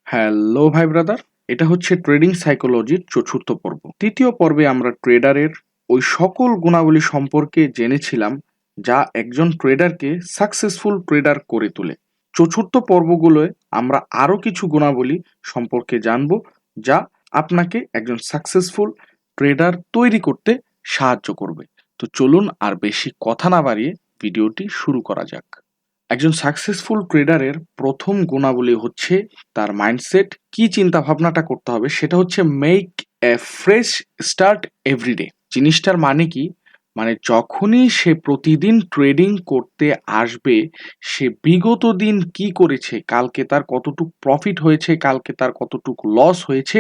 Hello ভাই brother, এটা হচ্ছে ট্রেডিং সাইকোলজির চতুর্থ পর্ব। তৃতীয় পর্বে আমরা ট্রেডারের ওই সকল গুণাবলী সম্পর্কে জেনেছিলাম যা একজন ট্রেডারকে সাকসেসফুল ট্রেডার করে তোলে। চতুর্থ পর্বগুলোয় আমরা আরও কিছু গুণাবলী সম্পর্কে জানব যা আপনাকে একজন সাকসেসফুল ট্রেডার তৈরি করতে সাহায্য করবে। তো চলুন আর বেশি কথা না বাড়িয়ে ভিডিওটি শুরু করা যাক। একজন সাকসেসফুল ট্রেডারের প্রথম গুণাবলী হচ্ছে তার মাইন্ডসেট। কি চিন্তা ভাবনাটা করতে হবে সেটা হচ্ছে make a fresh start everyday. জিনিসটার মানে কি? মানে যখনই সে প্রতিদিন ট্রেডিং করতে আসবে, সে বিগত দিন কি করেছে, কালকে তার কতটুকু প্রফিট হয়েছে, কালকে তার কতটুকু লস হয়েছে,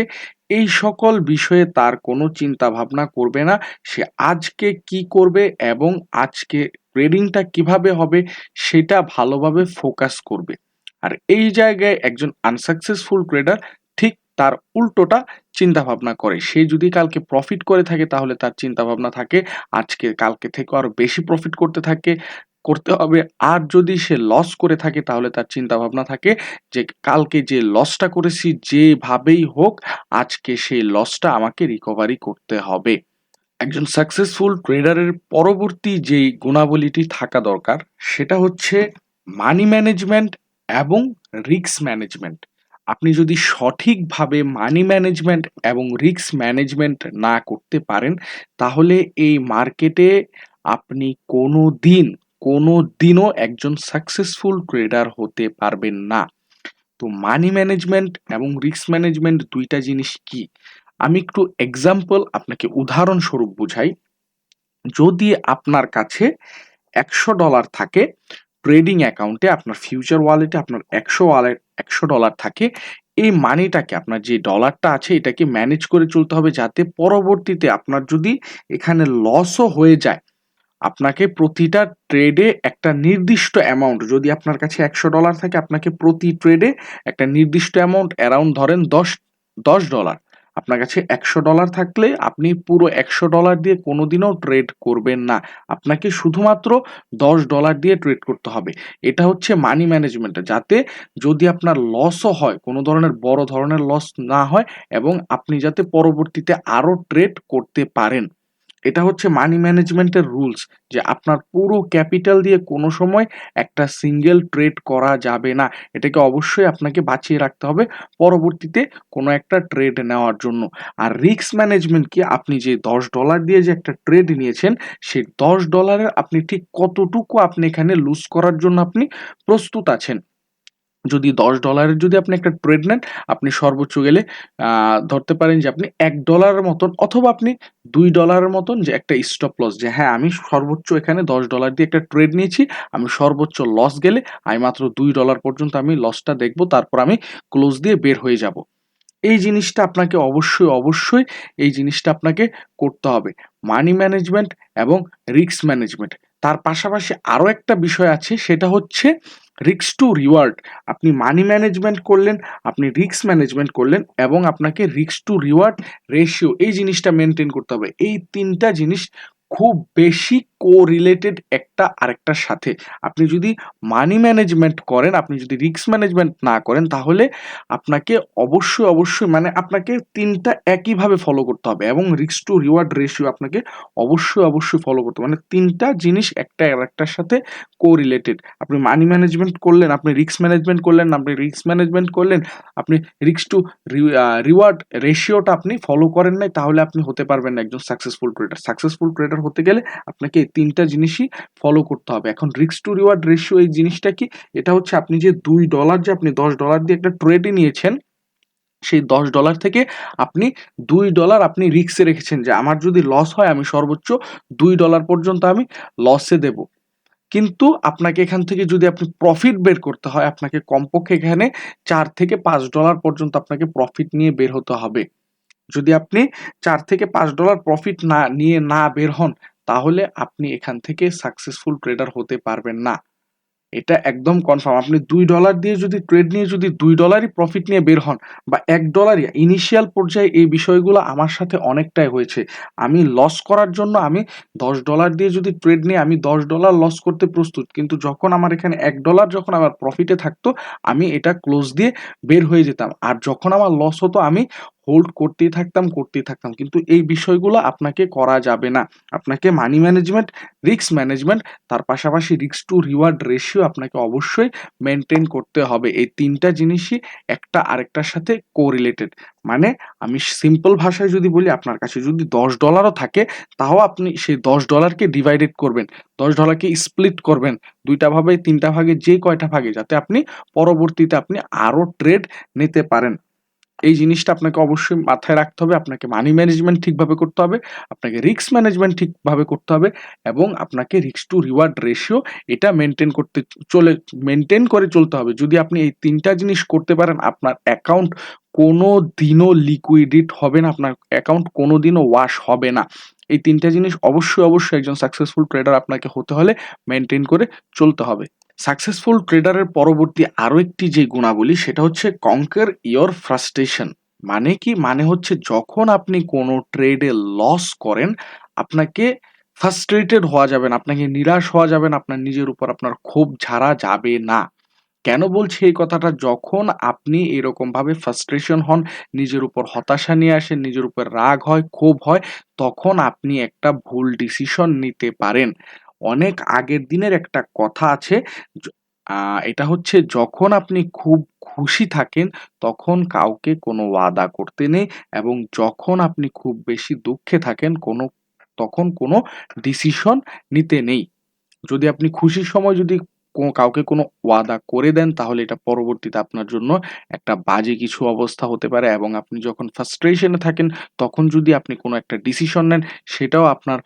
এই সকল বিষয়ে তার কোনো চিন্তা ভাবনা করবে না। সে আজকে কি করবে এবং আজকে ট্রেডিংটা কিভাবে হবে সেটা ভালোভাবে ফোকাস করবে। আর এই জায়গায় একজন আনসাকসেসফুল ট্রেডার ঠিক তার উল্টোটা চিন্তা ভাবনা করে। সে যদি কালকে প্রফিট করে থাকে তাহলে তার চিন্তা ভাবনা থাকে আজকে কালকে থেকে আরো বেশি প্রফিট করতে হবে। আর যদি সে লস করে থাকে তাহলে তার চিন্তা ভাবনা থাকে যে কালকে যে লসটা করেছি যেভাবেই হোক আজকে সেই লসটা আমাকে রিকভারি করতে হবে। একজন সাকসেসফুল ট্রেডারের পরবর্তী যেই গুণাবলীটি থাকা দরকার সেটা হচ্ছে মানি ম্যানেজমেন্ট এবং রিস্ক ম্যানেজমেন্ট। আপনি যদি সঠিকভাবে মানি ম্যানেজমেন্ট এবং রিস্ক ম্যানেজমেন্ট না করতে পারেন তাহলে এই মার্কেটে আপনি কোনো দিনও একজন সাকসেসফুল ট্রেডার হতে পারবেন না। তো মানি ম্যানেজমেন্ট এবং রিস্ক ম্যানেজমেন্ট দুইটা জিনিস কি? আমি একটু এক্সাম্পল আপনাকে উদাহরণস্বরূপ বুঝাই। যদি আপনার কাছে $100 থাকে ট্রেডিং অ্যাকাউন্টে, আপনার ফিউচার ওয়ালেটে আপনার $100 থাকে, এই মানিটাকে আপনার যে ডলারটা আছে এটাকে ম্যানেজ করে চলতে হবে যাতে পরবর্তীতে আপনার যদি এখানে লসও হয়ে যায়, আপনাকে প্রতিটা ট্রেডে একটা নির্দিষ্ট অ্যামাউন্ট, যদি আপনার কাছে $100 থাকে আপনাকে প্রতি ট্রেডে একটা নির্দিষ্ট অ্যামাউন্ট অ্যারাউন্ড ধরেন $10 আপনার কাছে $100 থাকলে আপনি পুরো $100 দিয়ে কোনোদিনও ট্রেড করবেন না। আপনাকে শুধুমাত্র $10 দিয়ে ট্রেড করতে হবে। এটা হচ্ছে মানি ম্যানেজমেন্ট, যাতে যদি আপনার লসও হয় কোনো ধরনের বড় ধরনের লস না হয় এবং আপনি যাতে পরবর্তীতে আরো ট্রেড করতে পারেন। এটা হচ্ছে মানি ম্যানেজমেন্টের রুলস, যে আপনার পুরো ক্যাপিটাল দিয়ে কোনো সময় একটা সিঙ্গেল ট্রেড করা যাবে না। এটাকে অবশ্যই আপনাকে বাঁচিয়ে রাখতে হবে পরবর্তীতে কোনো একটা ট্রেড নেওয়ার জন্য। আর রিস্ক ম্যানেজমেন্ট কি? আপনি যে $10 দিয়ে যে একটা ট্রেড নিয়েছেন সেই $10 আপনি ঠিক কতটুকু আপনি এখানে লুজ করার জন্য আপনি প্রস্তুত আছেন। যদি $10 যদি আপনি একটা ট্রেড নেন, আপনি সর্বোচ্চ গেলে ধরতে পারেন যে আপনি $1 মতন অথবা আপনি $2 মতন যে একটা স্টপ লস, যে হ্যাঁ আমি সর্বোচ্চ এখানে $10 দিয়ে একটা ট্রেড নিয়েছি, আমি সর্বোচ্চ লস গেলে আমি মাত্র $2 পর্যন্ত আমি লসটা দেখব, তারপর আমি ক্লোজ দিয়ে বের হয়ে যাব। এই জিনিসটা আপনাকে অবশ্যই এই জিনিসটা আপনাকে করতে হবে, মানি ম্যানেজমেন্ট এবং রিস্ক ম্যানেজমেন্ট। তার পাশাপাশি আরো একটা বিষয় আছে, সেটা হচ্ছে রিস্ক টু রিওয়ার্ড। আপনি মানি ম্যানেজমেন্ট করলেন, আপনি রিস্ক ম্যানেজমেন্ট করলেন এবং আপনাকে রিস্ক টু রিওয়ার্ড রেশিও এই জিনিসটা মেনটেন করতে হবে। এই তিনটা জিনিস খুব বেশি কোরিলেটেড একটা আরেকটার সাথে। আপনি যদি মানি ম্যানেজমেন্ট করেন, আপনি যদি রিস্ক ম্যানেজমেন্ট না করেন তাহলে আপনাকে অবশ্যই মানে আপনাকে ৩টা একইভাবে ফলো করতে হবে এবং রিস্ক টু রিওয়ার্ড রেশিও আপনাকে অবশ্যই ফলো করতে হবে। মানে ৩টা জিনিস একটা আরেকটার সাথে কোরিলেটেড। আপনি মানি ম্যানেজমেন্ট করলেন, আপনি রিস্ক ম্যানেজমেন্ট করলেন, আপনি রিস্ক টু রিওয়ার্ড রেশিওটা আপনি ফলো করেন নাই, তাহলে আপনি হতে পারবেন না একজন সাকসেসফুল ট্রেডার। সাকসেসফুল ট্রেডার হতে গেলে আপনাকে এই ৩টা জিনিসই ফলো করতে হবে। এখন রিস্ক টু রিওয়ার্ড রেশিও এই জিনিসটা কি? এটা হচ্ছে আপনি যে $2 যে আপনি $10 দিয়ে একটা ট্রেডে নিয়েছেন, সেই $10 থেকে আপনি $2 আপনি রিস্কে রেখেছেন যে আমার যদি লস হয় আমি সর্বোচ্চ $2 পর্যন্ত আমি লসে দেব। কিন্তু আপনাকে এখান থেকে যদি আপনি প্রফিট বের করতে হয়, আপনাকে কমপক্ষে এখানে $4 থেকে $5 পর্যন্ত আপনাকে প্রফিট নিয়ে বের হতে হবে। যদি আপনি $4 থেকে $5 প্রফিট না বের হন তাহলে আপনি এখান থেকে সাকসেসফুল ট্রেডার হতে পারবেন না। এটা একদম কনফার্ম। আপনি $2 দিয়ে যদি ট্রেড নিয়ে যদি $2ই প্রফিট নিয়ে বের হন বা $1 ইনিশিয়াল পর্যায়ে এই বিষয়গুলো আমার সাথে অনেকটাই হয়েছে। আমি লস করার জন্য আমি $10 দিয়ে যদি ট্রেড নিয়ে আমি $10 লস করতে প্রস্তুত। কিন্তু যখন আমার এখানে $1 যখন আমার প্রফিটে থাকতো, আমি এটা ক্লোজ দিয়ে বের হয়ে যেতাম। আর যখন আমার লস হতো আমি হোল্ড করতেই থাকতাম, করতেই থাকতাম। কিন্তু এই বিষয়গুলো আপনাকে করা যাবে না। আপনাকে মানি ম্যানেজমেন্ট, রিস্ক ম্যানেজমেন্ট, তার পাশাপাশি রিস্ক টু রিওয়ার্ড রেশিও আপনাকে অবশ্যই মেইনটেইন করতে হবে। এই ৩ টা জিনিসই একটা আরেকটার সাথে কোরিলেটেড। মানে আমি সিম্পল ভাষায় যদি বলি, আপনার কাছে যদি $10 ও থাকে, তাও আপনি সেই $10 কে ডিভাইডেড করবেন। $10 কে স্প্লিট করবেন ২ টা ভাগে, ৩ টা ভাগে, যে কয়টা ভাগে, যাতে আপনি পরবর্তীতে আপনি আরো ট্রেড নিতে পারেন। এই জিনিসটা আপনাকে অবশ্যই মাথায় রাখতে হবে। আপনাকে মানি ম্যানেজমেন্ট ঠিকভাবে করতে হবে, আপনাকে রিস্ক ম্যানেজমেন্ট ঠিকভাবে করতে হবে এবং আপনাকে রিস্ক টু রিওয়ার্ড রেশিও এটা মেইনটেইন করে চলতে হবে। যদি আপনি এই ৩ টা জিনিস করতে পারেন, আপনার অ্যাকাউন্ট কোনোদিনও লিকুইডেট হবে না, আপনার অ্যাকাউন্ট কোনোদিনও ওয়াশ হবে না। এই ৩ টা জিনিস অবশ্যই একজন সাকসেসফুল ট্রেডার আপনাকে হতে হলে মেইনটেইন করে চলতে হবে। সাকসেসফুল ট্রেডারের পরবর্তী আরো একটি যে গুণাবলী, সেটা হচ্ছে কনকার ইওর ফ্রাস্ট্রেশন। মানে কি? মানে হচ্ছে যখন আপনি কোনো ট্রেডে লস করেন, আপনাকে ফ্রাস্ট্রেটেড হওয়া যাবে না, আপনাকে নিরাশ হওয়া যাবে না, আপনার নিজের উপর আপনার ক্ষোভ ঝাড়া যাবে না। কেন বলছি এই কথাটা? যখন আপনি এরকমভাবে ফ্রাস্ট্রেশন হন, নিজের উপর হতাশা নিয়ে আসেন, নিজের উপর রাগ হয়, ক্ষোভ হয়, তখন আপনি একটা ভুল ডিসিশন নিতে পারেন। অনেক আগের দিনের একটা কথা আছে, য এটা হচ্ছে, যখন আপনি খুব খুশি থাকেন, তখন কাউকে কোনো ওয়াদা করতে নেই, এবং যখন আপনি খুব বেশি দুঃখে থাকেন, তখন কোনো ডিসিশন নিতে নেই। যদি আপনি খুশির সময় যদি কাউকে কোনো ওয়াদা করে দেন, তাহলে এটা পরবর্তীতে আপনার জন্য একটা বাজে কিছু অবস্থা হতে পারে, এবং আপনি যখন ফ্রাস্ট্রেশন এ থাকেন, তখন যদি আপনি কোনো একটা ডিসিশন নেন, সেটাও আপনার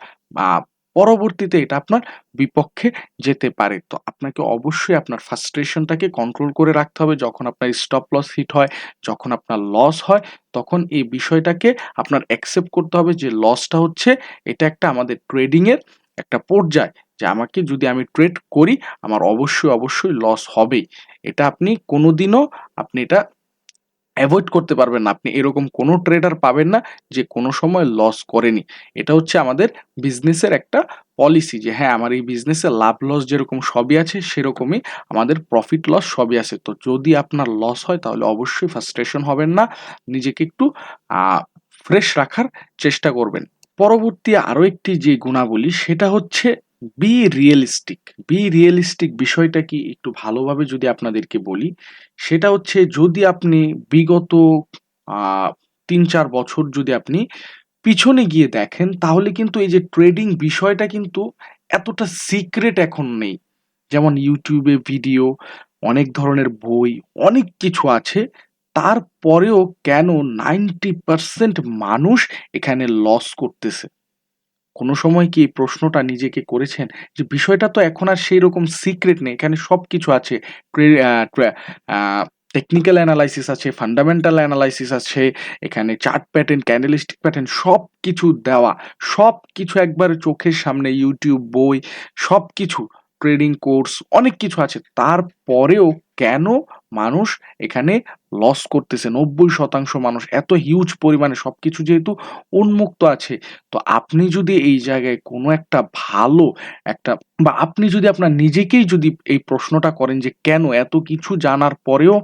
পরবর্তীতে এটা আপনার বিপক্ষে যেতে পারে। তো আপনাকে অবশ্যই আপনার ফ্রাস্ট্রেশনটাকে কন্ট্রোল করে রাখতে হবে। যখন আপনার স্টপ লস হিট হয়, যখন আপনার লস হয়, তখন এই বিষয়টাকে আপনার অ্যাকসেপ্ট করতে হবে যে লসটা হচ্ছে, এটা একটা আমাদের ট্রেডিং এর একটা পর্যায়, যে যদি আমি ট্রেড করি, আমার অবশ্যই লস হবেই। এটা আপনি কোনোদিনও আপনি এটা এভয়েড করতে পারবেন না। আপনি এরকম কোনো ট্রেডার পাবেন না যে কোনো সময় লস করেনি। এটা হচ্ছে আমাদের বিজনেসের একটা পলিসি, যে হ্যাঁ, আমার এই বিজনেসে লাভ লস যেরকম সবই আছে, সেরকমই আমাদের প্রফিট লস সবই আছে। তো যদি আপনার লস হয়, তাহলে অবশ্যই ফ্রাস্ট্রেশন হবেন না। নিজেকে একটু আ ফ্রেশ রাখার চেষ্টা করবেন। পরবর্তী আরো একটি যে গুণাবলী, সেটা হচ্ছে বি রিয়েলিস্টিক। বি রিয়েলিস্টিক বিষয়টা কি, একটু ভালোভাবে যদি আপনাদেরকে বলি, সেটা হচ্ছে, যদি আপনি বিগত আ ৩-৪ বছর যদি আপনি পিছনে গিয়ে দেখেন, তাহলে কিন্তু এই যে ট্রেডিং বিষয়টা কিন্তু এতটা সিক্রেট এখন নেই। যেমন YouTube এ ভিডিও, অনেক ধরনের বই, অনেক কিছু আছে। তারপরেও কেন 90% মানুষ এখানে লস করতেছে? কোনো সময় কি এই প্রশ্নটা নিজেকে করেছেন? যে বিষয়টা তো এখন আর সেইরকম সিক্রেট নেই। এখানে সবকিছু আছে। ক্রে আ ট্রা আ টেকনিক্যাল অ্যানালাইসিস আছে, ফান্ডামেন্টাল অ্যানালাইসিস আছে, এখানে চার্ট প্যাটার্ন, ক্যান্ডেলস্টিক প্যাটার্ন সবকিছু দেওয়া। সবকিছু একবারে চোখের সামনে, YouTube, বই, সবকিছু, ট্রেডিং কোর্স, অনেক কিছু আছে। তারপরেও কেন মানুষ এখানে লস করতেছে? ৯০% মানুষ, এত হিউজ পরিমাণে সবকিছু যেহেতু উন্মুক্ত আছে, তো আপনি যদি এই জায়গায় কোনো একটা ভালো একটা, বা আপনি যদি আপনার নিজেকেই যদি এই প্রশ্নটা করেন যে কেন এত কিছু জানার পরেও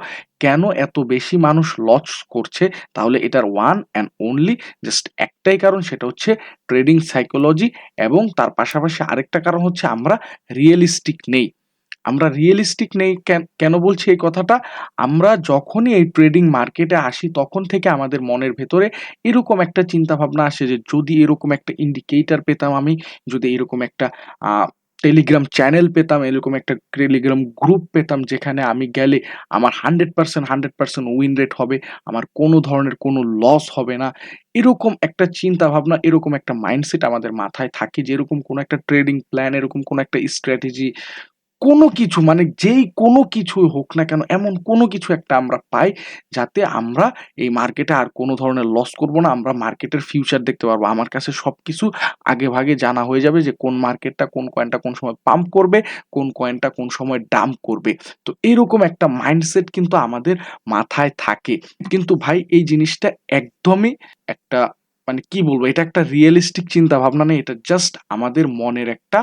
কেন এত বেশি মানুষ লস করছে, তাহলে এটার ওয়ান অ্যান্ড অনলি জাস্ট একটাই কারণ, সেটা হচ্ছে ট্রেডিং সাইকোলজি, এবং তার পাশাপাশি আরেকটা কারণ হচ্ছে আমরা রিয়েলিস্টিক নেই। আমরা রিয়েলিস্টিক নেই, কেন বলছি এই কথাটা? আমরা যখনই এই ট্রেডিং মার্কেটে আসি, তখন থেকে আমাদের মনের ভেতরে এরকম একটা চিন্তাভাবনা আসে যে যদি এরকম একটা ইন্ডিকেটর পেতাম আমি, যদি এরকম একটা আ টেলিগ্রাম চ্যানেল পেতাম, এরকম একটা টেলিগ্রাম গ্রুপ পেতাম, যেখানে আমি গেলে আমার 100% উইন রেট হবে, আমার কোনো ধরনের কোনো লস হবে না। এরকম একটা চিন্তাভাবনা, এরকম একটা মাইন্ডসেট আমাদের মাথায় থাকে, যে এরকম কোনো একটা ট্রেডিং প্ল্যান, এরকম কোনো একটা স্ট্র্যাটেজি কোনো কিছু মানে যেই কোনো কিছুই হোক না কেন এমন কোনো কিছু একটা আমরা পাই যাতে আমরা এই মার্কেটে আর কোনো ধরনের লস করব না, আমরা মার্কেটের ফিউচার দেখতে পারবো। আমার কাছে সবকিছু আগেভাগে জানা হয়ে যাবে যে কোন মার্কেটটা কোন কয়েনটা কোন সময় পাম্প করবে, কোন কয়েনটা কোন সময় ডাম্প করবে। তো এরকম একটা মাইন্ডসেট কিন্তু আমাদের মাথায় থাকে। কিন্তু ভাই এই জিনিসটা একদমই একটা মানে কি বলবো, এটা একটা রিয়েলিস্টিক চিন্তা ভাবনা নেই, এটা জাস্ট আমাদের মনের একটা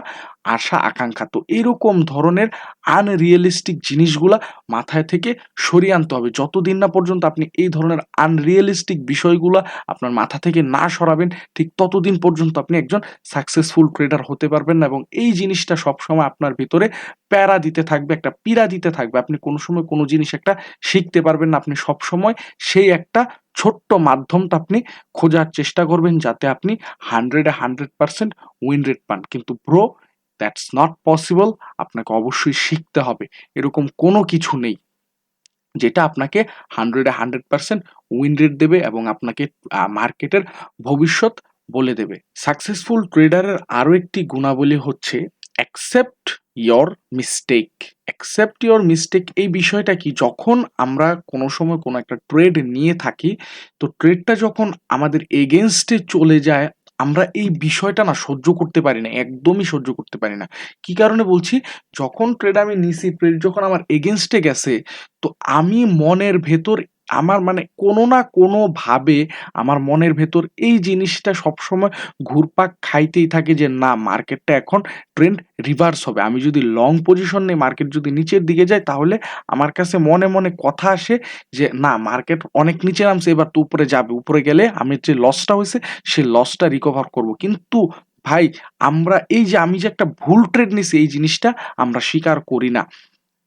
আশা আকাঙ্ক্ষা। তো এরকম ধরনের আনরিয়েলিস্টিক জিনিসগুলা মাথায় থেকে সরিয়ে আনতে হবে। যতদিন না পর্যন্ত আপনি এই ধরনের আনরিয়েলিস্টিক বিষয়গুলা আপনার মাথা থেকে না সরাবেন, ঠিক ততদিন পর্যন্ত আপনি একজন সাকসেসফুল ট্রেডার হতে পারবেন না। এবং এই জিনিসটা সবসময় আপনার ভিতরে প্যারা দিতে থাকবে, একটা পীড়া দিতে থাকবে। আপনি কোনো সময় কোনো জিনিস একটা শিখতে পারবেন না। আপনি সবসময় সেই একটা ছোট্ট মাধ্যমটা আপনি খোঁজার চেষ্টা করবেন যাতে আপনি 100% উইন রেট পান। কিন্তু ব্রো, দ্যাটস নট পসিবল। আপনাকে অবশ্যই শিখতে হবে। এরকম কোনো কিছু নেই যেটা আপনাকে 100% উইন রেট দেবে এবং আপনাকে মার্কেটের ভবিষ্যৎ বলে দেবে। সাকসেসফুল ট্রেডারের আরো একটি গুণাবলী হচ্ছে accept your mistake. Accept your mistake এই বিষয়টা কি, যখন আমরা কোনো সময় কোনো একটা ট্রেড নিয়ে থাকি, তো ট্রেডটা যখন আমাদের এগেনস্টে চলে যায়, আমরা এই বিষয়টা না সহ্য করতে পারি না, একদমই সহ্য করতে পারি না। কি কারণে বলছি, যখন ট্রেড আমি নিছি, ট্রেড যখন আমার এগেনস্টে গেছে, তো আমি মনের ভেতর আমার মানে কোনো না কোনোভাবে আমার মনের ভেতর এই জিনিসটা সবসময় ঘুরপাক খাইতেই থাকে যে না, মার্কেটটা এখন ট্রেন্ড রিভার্স হবে। আমি যদি লং পজিশন নেই, মার্কেট যদি নিচের দিকে যায়, তাহলে আমার কাছে মনে মনে কথা আসে যে না, মার্কেট অনেক নিচে নামছে, এবার তো উপরে যাবে, উপরে গেলে আমি যে লসটা হয়েছে সেই লসটা রিকভার করব। কিন্তু ভাই, আমরা এই যে আমি যে একটা ভুল ট্রেড নিছি এই জিনিসটা আমরা স্বীকার করি না।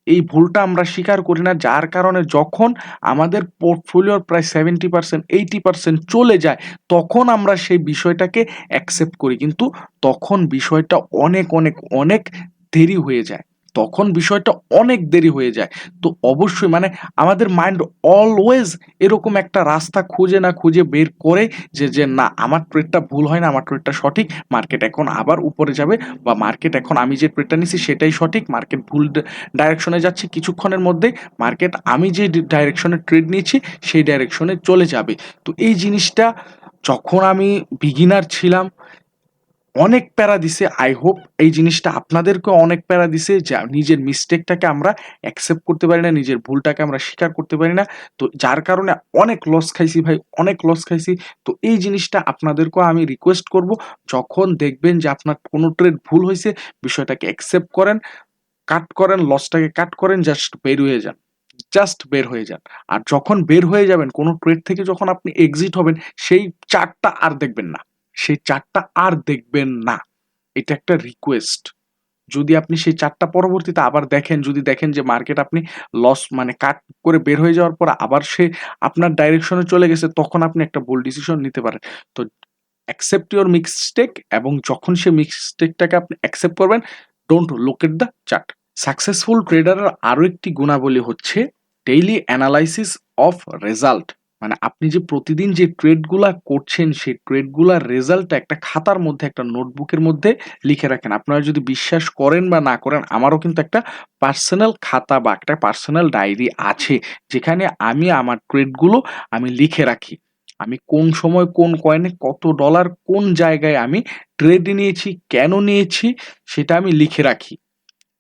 এই ভুলটা আমরা স্বীকার করি না, যার কারণে যখন আমাদের পোর্টফোলিওর প্রায় 70%-80% চলে যায়, তখন আমরা সেই বিষয়টাকে অ্যাকসেপ্ট করি। কিন্তু তখন বিষয়টা অনেক অনেক অনেক দেরি হয়ে যায়, তখন বিষয়টা অনেক দেরি হয়ে যায়। তো অবশ্যই মানে আমাদের মাইন্ড অলওয়েজ এরকম একটা রাস্তা খুঁজে না খুঁজে বের করে যে যে না, আমার ট্রেডটা ভুল হয় না, আমার ট্রেডটা সঠিক, মার্কেট এখন আবার উপরে যাবে, বা মার্কেট এখন আমি যে ট্রেডটা নিছি সেটাই সঠিক, মার্কেট ভুল ডাইরেকশনে যাচ্ছে, কিছুক্ষণের মধ্যে মার্কেট আমি যে ডাইরেকশনে ট্রেড নিয়েছি সেই ডাইরেকশনে চলে যাবে। তো এই জিনিসটা যখন আমি বিগিনার ছিলাম অনেক প্যারা দিছে। আই হোপ এই জিনিসটা আপনাদেরকেও অনেক প্যারা দিছে যে নিজের মিস্টেকটাকে আমরা অ্যাকসেপ্ট করতে পারি না, নিজের ভুলটাকে আমরা স্বীকার করতে পারি না। তো যার কারণে অনেক লস খাইছি ভাই, অনেক লস খাইছি। তো এই জিনিসটা আপনাদেরকেও আমি রিকোয়েস্ট করব, যখন দেখবেন যে আপনার কোনো ট্রেড ভুল হয়েছে, বিষয়টাকে অ্যাকসেপ্ট করেন, কাট করেন, লসটাকে কাট করেন, জাস্ট বের হয়ে যান, জাস্ট বের হয়ে যান। আর যখন বের হয়ে যাবেন কোনো ট্রেড থেকে, যখন আপনি এক্সিট হবেন, সেই চার্টটা আর দেখবেন না, সেই চার্টটা আর দেখবেন না। এটা একটা রিকোয়েস্ট। যদি আপনি সেই চার্টটা পরবর্তীতে আবার দেখেন, যদি দেখেন যে মার্কেট আপনি লস মানে কাট করে বের হয়ে যাওয়ার পর আবার সে আপনার ডাইরেকশনে চলে গেছে, তখন আপনি একটা ভুল ডিসিশন নিতে পারেন। তো অ্যাকসেপ্ট ইউর মিস্টেক, এবং যখন সে মিস্টেকটাকে আপনি অ্যাকসেপ্ট করবেন, don't look at the chart. Successful ট্রেডারের আরো একটি গুণাবলী হচ্ছে ডেইলি অ্যানালাইসিস অফ রেজাল্ট। মানে আপনি যে প্রতিদিন যে ট্রেডগুলা করছেন সেই ট্রেডগুলার রেজাল্টটা একটা খাতার মধ্যে, একটা নোটবুকের মধ্যে লিখে রাখেন। আপনারা যদি বিশ্বাস করেন বা না করেন, আমারও কিন্তু একটা পার্সোনাল খাতা বা একটা পার্সোনাল ডায়েরি আছে, যেখানে আমি আমার ট্রেডগুলো আমি লিখে রাখি। আমি কোন সময় কোন কয়েনে কত ডলার কোন জায়গায় আমি ট্রেড নিয়েছি, কেন নিয়েছি, সেটা আমি লিখে রাখি।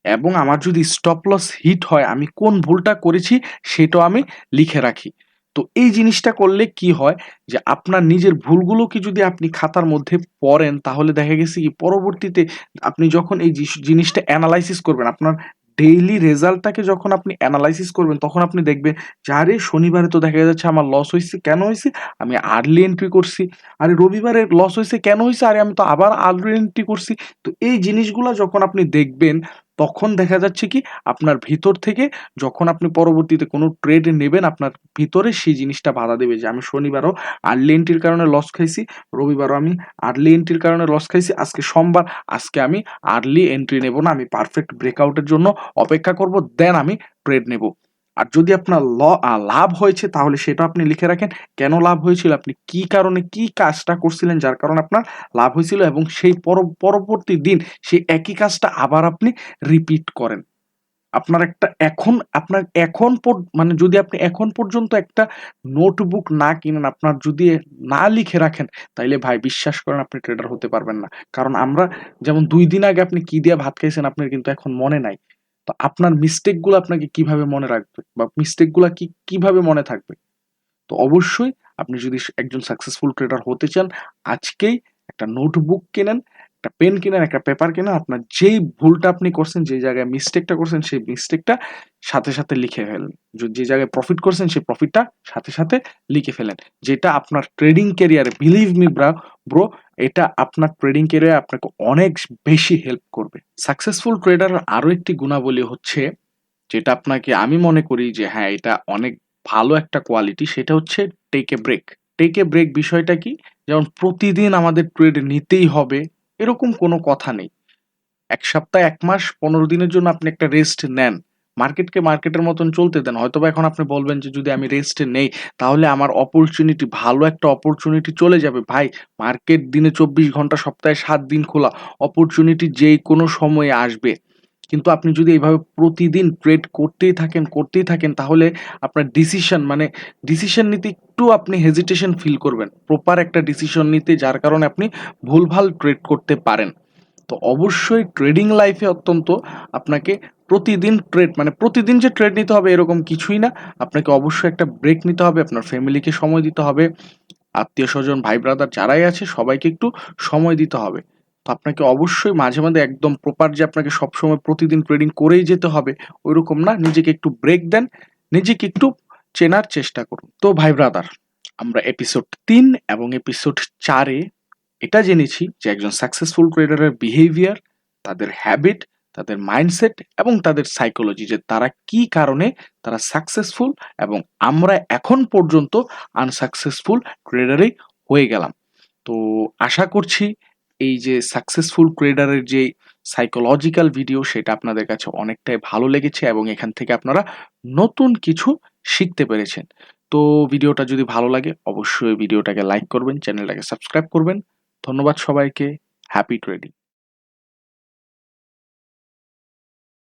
এবং আমার যদি স্টপ লস হিট হয়, আমি কোন ভুলটা করেছি সেটাও আমি লিখে রাখি। তো এই জিনিসটা করলে কি হয়, যে আপনার নিজের ভুলগুলোকে যদি আপনি খাতার মধ্যে পড়েন, তাহলে দেখা গেছে কি পরবর্তীতে আপনি যখন এই জিনিসটা অ্যানালাইসিস করবেন, আপনার ডেইলি রেজাল্টটাকে যখন আপনি অ্যানালাইসিস করবেন, তখন আপনি দেখবেন যে আরে শনিবারে তো দেখা যাচ্ছে আমার লস হয়েছে, কেন হয়েছে, আমি আর্লি এন্ট্রি করছি। আরে রবিবারে লস হয়েছে, কেন হয়েছে, আরে আমি তো আবার আর্লি এন্ট্রি করছি। তো এই জিনিসগুলা যখন আপনি দেখবেন, তখন দেখা যাচ্ছে কি আপনার ভিতর থেকে, যখন আপনি পরবর্তীতে কোনো ট্রেড নেবেন, আপনার ভিতরে সেই জিনিসটা বাধা দেবে যে আমি শনিবারও আর্লি এন্ট্রির কারণে লস খাইছি, রবিবারও আমি আর্লি এন্ট্রির কারণে লস খাইছি, আজকে সোমবার, আজকে আমি আর্লি এন্ট্রি নেব না, আমি পারফেক্ট ব্রেকআউটের জন্য অপেক্ষা করব, দেন আমি ট্রেড নেব। আর যদি আপনার লাভ হয়েছে, তাহলে সেটা আপনি লিখে রাখেন, কেন লাভ হয়েছিল, আপনি কি কারণে কি কাজটা করছিলেন যার কারণে আপনার লাভ হয়েছিল, এবং সেই পরবর্তী দিন সেই একই কাজটা আবার আপনি রিপিট করেন। মানে যদি আপনি এখন পর্যন্ত একটা নোটবুক না কিনেন, আপনার যদি না লিখে রাখেন, তাইলে ভাই বিশ্বাস করেন আপনি ট্রেডার হতে পারবেন না। কারণ আমরা যেমন ২ দিন আগে আপনি কি দিয়ে ভাত খাইছেন আপনার কিন্তু এখন মনে নাই। তো আপনার মিস্টেক গুলো আপনাকে কিভাবে মনে রাখবে বা মিস্টেক গুলা কিভাবে মনে থাকবে? তো অবশ্যই আপনি যদি একজন সাকসেসফুল ট্রেডার হতে চান, আজকেই একটা নোটবুক কেনেন, একটা পেন কিনেন, একটা পেপার কেনেন, আপনার যেই ভুলটা আপনি করছেন, যে জায়গায় মিস্টেকটা করছেন, সেই মিস্টেকটা সাথে সাথে লিখে ফেলেন। যে জায়গায় প্রফিট করছেন সেই প্রফিটটা সাথে সাথে লিখে ফেলেন। যেটা আপনার ট্রেডিং ক্যারিয়ারে, বিলিভ মি ব্রো, এটা আপনার ট্রেডিং ক্যারিয়ারে আপনাকে অনেক বেশি হেল্প করবে। সাকসেসফুল ট্রেডার আরো একটি গুণাবলী হচ্ছে, যেটা আপনাকে আমি মনে করি যে হ্যাঁ, এটা অনেক ভালো একটা কোয়ালিটি, সেটা হচ্ছে take a break. Take a break বিষয়টা কি? যেমন প্রতিদিন আমাদের ট্রেড নিতেই হবে এরকম কোনো কথা নেই। ১ সপ্তাহ, ১ মাস, ১৫ দিনের জন্য আপনি একটা রেস্ট নেন। মার্কেটকে মার্কেটের মতন চলতে দেন। হয়তোবা এখন আপনি বলবেন যে যদি আমি রেস্ট নেই তাহলে আমার ভালো একটা অপরচুনিটি চলে যাবে। ভাই, মার্কেট দিনে ২৪ ঘন্টা, সপ্তাহে ৭ দিন খোলা। অপরচুনিটি যেই কোনো সময়ে আসবে। কিন্তু আপনি যদি এভাবে প্রতিদিন ট্রেড করতেই থাকেন তাহলে আপনার ডিসিশন নিতে একটু আপনি হেজিটেশন ফিল করবেন। প্রপার একটা ডিসিশন নিতে, যার কারণে আপনি ভুলভাল ট্রেড করতে পারেন। তো অবশ্যই ট্রেডিং লাইফে অত্যন্ত আপনাকে প্রতিদিন যে ট্রেড নিতে হবে এরকম কিছুই না। আপনাকে অবশ্যই একটা ব্রেক নিতে হবে, আপনার ফ্যামিলিকে সময় দিতে হবে, আত্মীয়স্বজন, ভাই ব্রাদার যারাই আছে সবাইকে একটু সময় দিতে হবে। তো আপনাকে অবশ্যই মাঝে মাঝে একদম প্রপার যে আপনাকে সবসময় প্রতিদিন ট্রেডিং করেই যেতে হবে ওইরকম না। নিজেকে একটু ব্রেক দেন, নিজেকে একটু চেনার চেষ্টা করুন। তো ভাই ব্রাদার, আমরা এপিসোড ৩ এবং এপিসোড ৪ এ এটা জেনেছি যে একজন সাকসেসফুল ট্রেডারের বিহেভিয়ার, তাদের হ্যাবিট, তাদের মাইন্ডসেট এবং তাদের সাইকোলজি, যে তারা কি কারণে তারা সাকসেসফুল এবং আমরা এখন পর্যন্ত আনসাকসেসফুল ট্রেডারই হয়ে গেলাম। তো আশা করছি এই যে সাকসেসফুল ট্রেডারের যে সাইকোলজিক্যাল ভিডিও সেটা আপনাদের কাছে অনেকটাই ভালো লেগেছে এবং এখান থেকে আপনারা নতুন কিছু শিখতে পেরেছেন। তো ভিডিওটা যদি ভালো লাগে অবশ্যই ভিডিওটাকে লাইক করবেন, চ্যানেলটাকে সাবস্ক্রাইব করবেন। ধন্যবাদ সবাইকে। Happy trading.